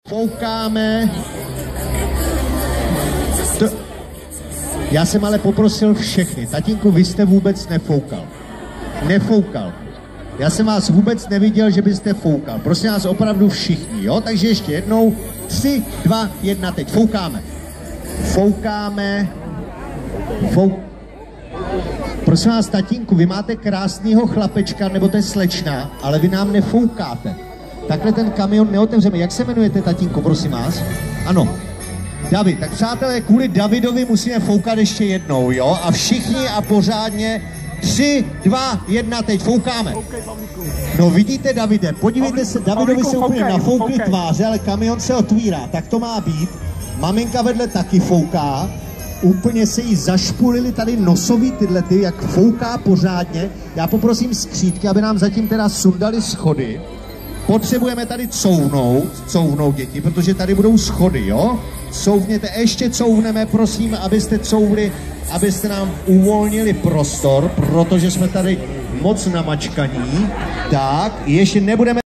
Foukáme. Já jsem ale poprosil všechny. Tatínku, vy jste vůbec nefoukal. Nefoukal. Já jsem vás vůbec neviděl, že byste foukal. Prosím vás, opravdu všichni, jo? Takže ještě jednou. 3, 2, 1, teď. Foukáme. Foukáme. Prosím vás, tatínku, vy máte krásného chlapečka, nebo to je slečna, ale vy nám nefoukáte. Takhle ten kamion neotevřeme. Jak se jmenujete, tatínku, prosím vás? Ano. David. Tak přátelé, kvůli Davidovi musíme foukat ještě jednou, jo? A všichni a pořádně. 3, 2, 1, teď foukáme. No vidíte, Davide, podívejte se, Davidovi se úplně nafoukly tváře, ale kamion se otvírá, tak to má být. Maminka vedle taky fouká, úplně se jí zašpulili tady nosový tyhle, jak fouká pořádně. Já poprosím skřídky, aby nám zatím teda sundali schody. Potřebujeme tady couvnout děti, protože tady budou schody, jo? Couvněte, ještě couvneme, prosím, abyste couvli, abyste nám uvolnili prostor, protože jsme tady moc namačkaní. Tak, ještě nebudeme